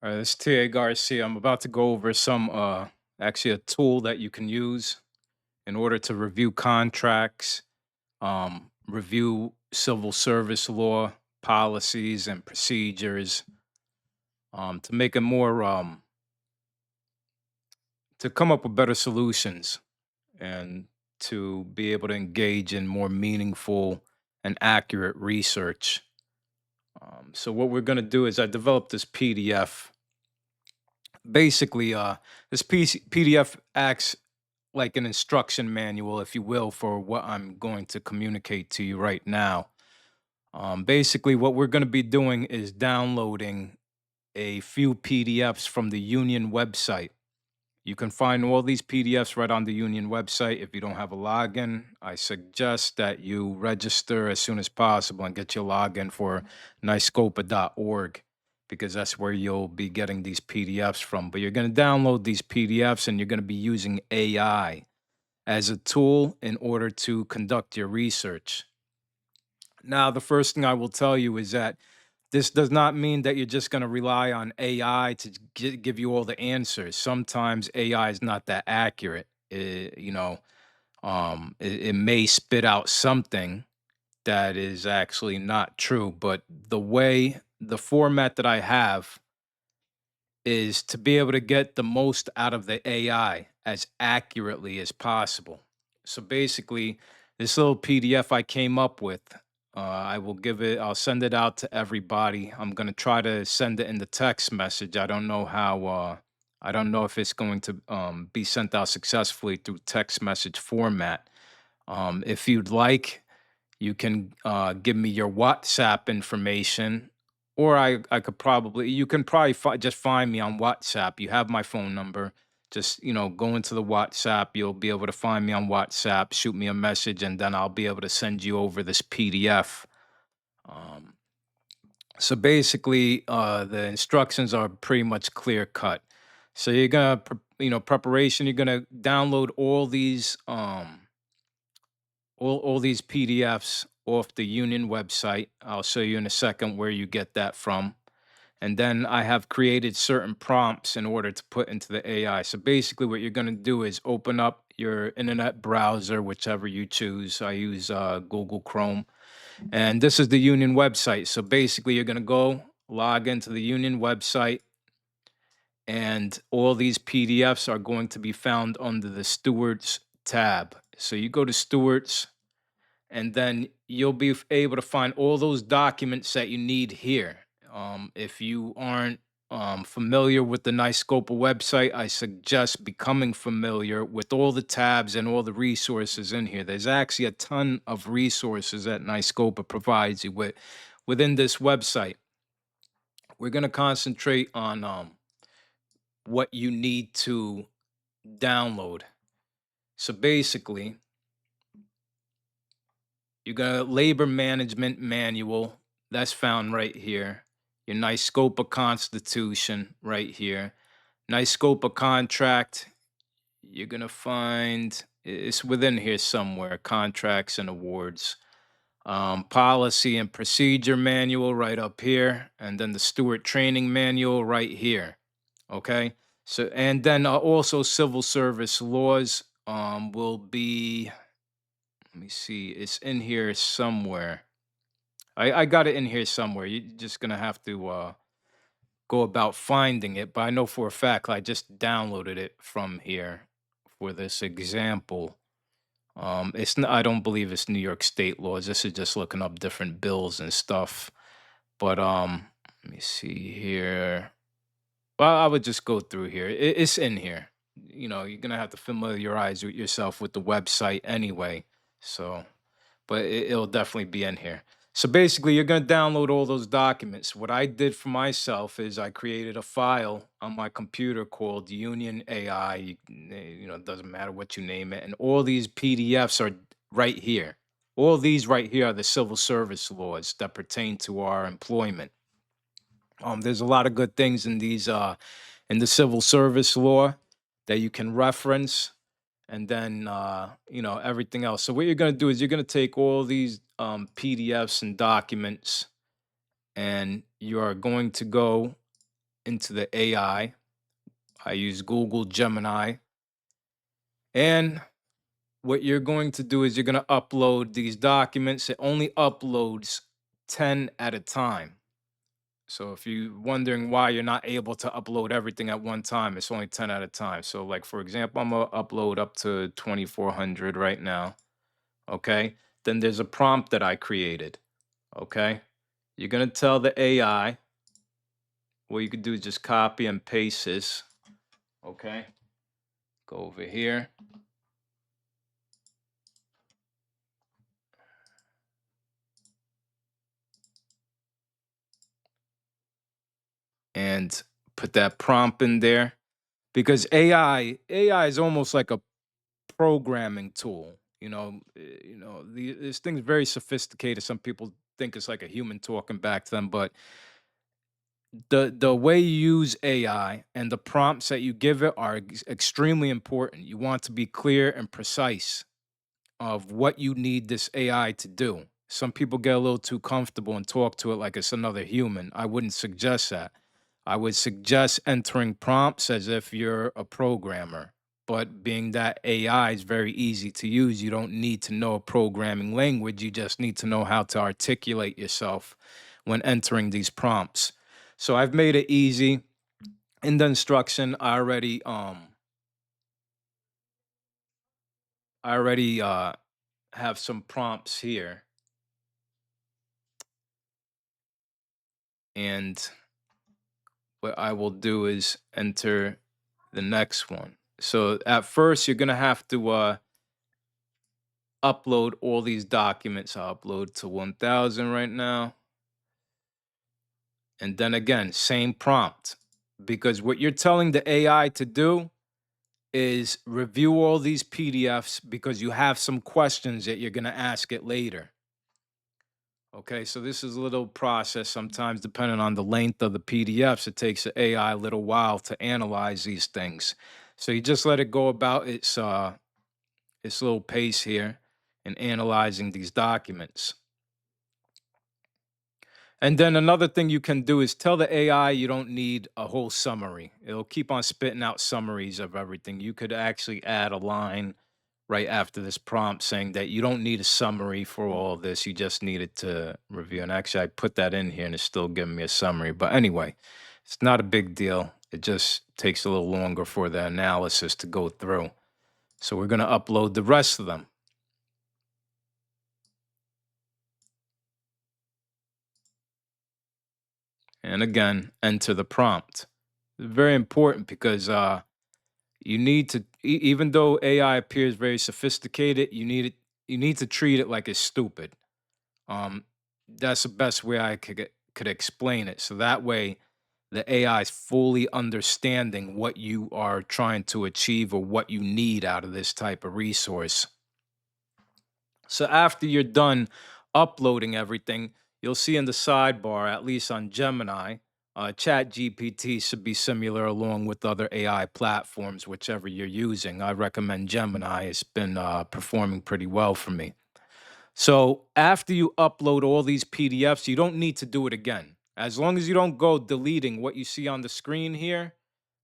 All right, this is TA Garcia. I'm about to go over actually a tool that you can use in order to review contracts, review civil service law policies and procedures, to make it to come up with better solutions and to be able to engage in more meaningful and accurate research. So what we're going to do is I developed this PDF. Basically, this PDF acts like an instruction manual, if you will, for what I'm going to communicate to you right now. Basically, what we're going to be doing is downloading a few PDFs from the union website. You can find all these PDFs right on the union website. If you don't have a login, I suggest that you register as soon as possible and get your login for NYSCOPBA.org, because that's where you'll be getting these PDFs from. But you're going to download these PDFs and you're going to be using AI as a tool in order to conduct your research. Now, the first thing I will tell you is that this does not mean that you're just going to rely on AI to give you all the answers. Sometimes AI is not that accurate. It may spit out something that is actually not true, but the format that I have is to be able to get the most out of the AI as accurately as possible. So basically, this little PDF I came up with, I'll send it out to everybody. I'm going to try to send it in the text message. I don't know if it's going to be sent out successfully through text message format. If you'd like, you can give me your WhatsApp information, or you can probably just find me on WhatsApp. You have my phone number. Just, go into the WhatsApp. You'll be able to find me on WhatsApp, shoot me a message, and then I'll be able to send you over this PDF. Um, so basically, the instructions are pretty much clear cut. So you're gonna, preparation. You're gonna download all these PDFs off the union website. I'll show you in a second where you get that from. And then I have created certain prompts in order to put into the AI. So basically, what you're going to do is open up your internet browser, whichever you choose. I use Google Chrome. And this is the union website. So basically, you're going to go log into the union website, and all these PDFs are going to be found under the Stewards tab. So you go to Stewards, and then you'll be able to find all those documents that you need here. If you aren't familiar with the NYSCOPA website, I suggest becoming familiar with all the tabs and all the resources in here. There's actually a ton of resources that NYSCOPA provides you with within this website. We're going to concentrate on what you need to download. So basically, you got a labor management manual that's found right here. Your NYSCOPA Constitution right here. NYSCOPA contract, you're gonna find it's within here somewhere. Contracts and awards. Policy and procedure manual right up here, and then the steward training manual right here. Okay. So and then also civil service laws will be. Let me see. It's in here somewhere. I got it in here somewhere. You're just gonna have to go about finding it. But I know for a fact I just downloaded it from here for this example. I don't believe it's New York State laws. This is just looking up different bills and stuff. But let me see here. Well, I would just go through here. It's in here. You're gonna have to familiarize with yourself with the website anyway. So but it'll definitely be in here. So basically, you're going to download all those documents. What I did for myself is I created a file on my computer called Union AI. It doesn't matter what you name it. And all these PDFs are right here. All these right here are the civil service laws that pertain to our employment. There's a lot of good things in in the civil service law that you can reference, and then everything else. So what you're going to do is you're going to take all these PDFs and documents, and you are going to go into the AI. I use Google Gemini. And what you're going to do is you're going to upload these documents. It only uploads 10 at a time. So if you're wondering why you're not able to upload everything at one time, it's only 10 at a time. So like for example, I'm gonna upload up to 2400 right now. Okay. Then there's a prompt that I created. Okay. You're gonna tell the AI, what you could do is just copy and paste this. Okay. Go over here. And put that prompt in there. Because AI is almost like a programming tool. This thing's very sophisticated. Some people think it's like a human talking back to them, but the way you use AI and the prompts that you give it are extremely important. You want to be clear and precise of what you need this AI to do. Some people get a little too comfortable and talk to it like it's another human. I wouldn't suggest that. I would suggest entering prompts as if you're a programmer. But being that AI is very easy to use, you don't need to know a programming language. You just need to know how to articulate yourself when entering these prompts. So I've made it easy. In the instruction, I already have some prompts here. And what I will do is enter the next one. So at first, you're gonna have to upload all these documents. I'll upload to 1000 right now. And then again, same prompt. Because what you're telling the AI to do is review all these PDFs because you have some questions that you're gonna ask it later. Okay, so this is a little process. Sometimes, depending on the length of the PDFs, it takes the AI a little while to analyze these things. So you just let it go about its little pace here in analyzing these documents. And then another thing you can do is tell the AI you don't need a whole summary. It'll keep on spitting out summaries of everything. You could actually add a line right after this prompt saying that you don't need a summary for all of this. You just need it to review. And actually, I put that in here and it's still giving me a summary. But anyway, it's not a big deal. It just takes a little longer for the analysis to go through. So we're going to upload the rest of them. And again, enter the prompt. Very important because you need to, even though AI appears very sophisticated, you need to treat it like it's stupid. Um, that's the best way I could explain it. So that way, the AI is fully understanding what you are trying to achieve or what you need out of this type of resource. So after you're done uploading everything, you'll see in the sidebar, at least on Gemini, Chat GPT should be similar along with other AI platforms, whichever you're using. I recommend Gemini. It's been performing pretty well for me. So after you upload all these PDFs, you don't need to do it again. As long as you don't go deleting what you see on the screen here,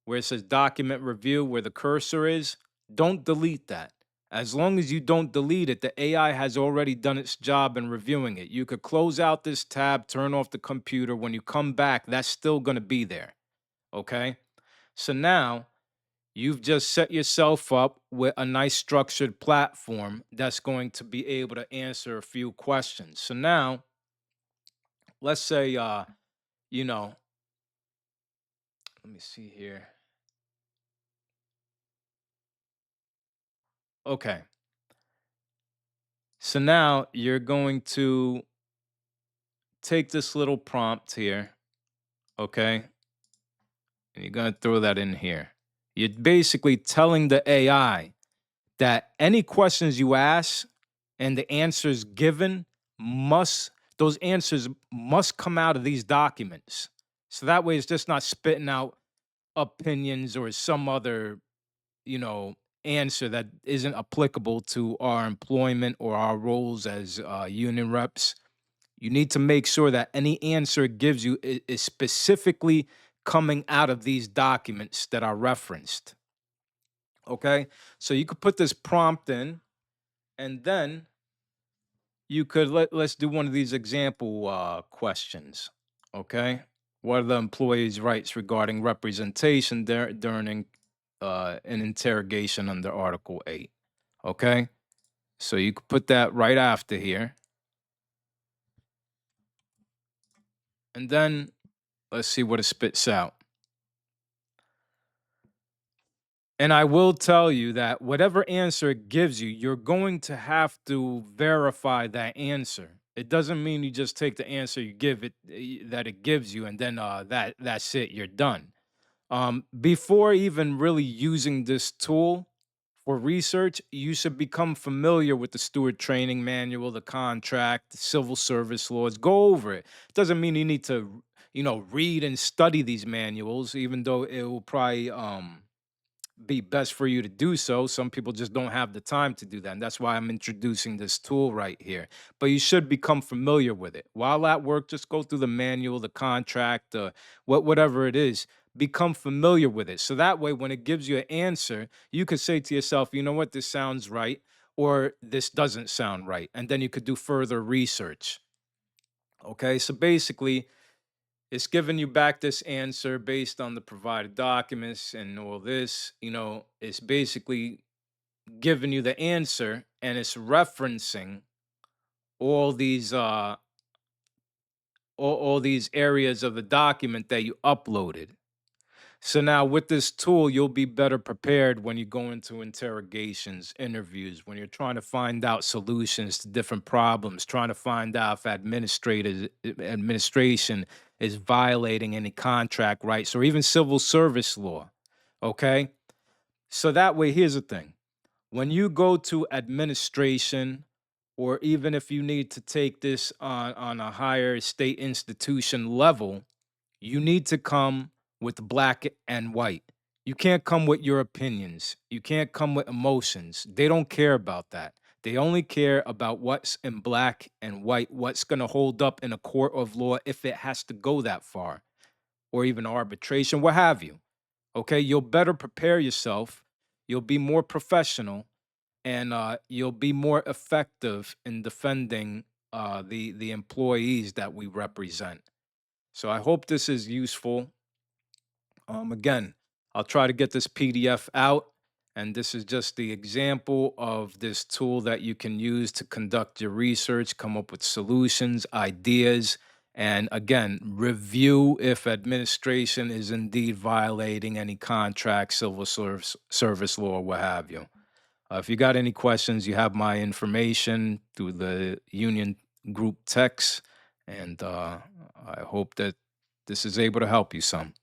where it says document review, where the cursor is, don't delete that. As long as you don't delete it, the AI has already done its job in reviewing it. You could close out this tab, turn off the computer. When you come back, that's still going to be there. Okay? So now you've just set yourself up with a nice structured platform that's going to be able to answer a few questions. So now, let's say, you know, let me see here. Okay. So now you're going to take this little prompt here, okay? And you're going to throw that in here. You're basically telling the AI that any questions you ask and the answers given those answers must come out of these documents. So that way it's just not spitting out opinions or some other, you know, answer that isn't applicable to our employment or our roles as union reps. You need to make sure that any answer it gives you is specifically coming out of these documents that are referenced. Okay, so you could put this prompt in, and then you could let's do one of these example questions. Okay, what are the employee's rights regarding representation during an interrogation under Article 8? Okay, so you could put that right after here, and then let's see what it spits out. And I will tell you that whatever answer it gives you, you're going to have to verify that answer. It doesn't mean you just take the answer you give it that it gives you, and then that's it. You're done. Before even really using this tool for research, you should become familiar with the steward training manual, the contract, the civil service laws. Go over it. Doesn't mean you need to, read and study these manuals, even though it will probably be best for you to do so. Some people just don't have the time to do that. And that's why I'm introducing this tool right here. But you should become familiar with it. While at work, just go through the manual, the contract, whatever it is. Become familiar with it. So that way, when it gives you an answer, you could say to yourself, you know what, this sounds right, or this doesn't sound right. And then you could do further research. Okay, so basically, it's giving you back this answer based on the provided documents and all this. It's basically giving you the answer, and it's referencing all these all these areas of the document that you uploaded. So now with this tool, you'll be better prepared when you go into interrogations, interviews, when you're trying to find out solutions to different problems, trying to find out if administration is violating any contract rights or even civil service law. Okay? So that way, here's the thing. When you go to administration, or even if you need to take this on a higher state institution level, you need to come with black and white. You can't come with your opinions. You can't come with emotions. They don't care about that. They only care about what's in black and white, what's going to hold up in a court of law if it has to go that far, or even arbitration, what have you. Okay, you'll better prepare yourself. You'll be more professional, and you'll be more effective in defending the employees that we represent. So I hope this is useful. Again, I'll try to get this PDF out, and this is just the example of this tool that you can use to conduct your research, come up with solutions, ideas, and again, review if administration is indeed violating any contract, civil service law, or what have you. If you got any questions, you have my information through the union group text, and I hope that this is able to help you some.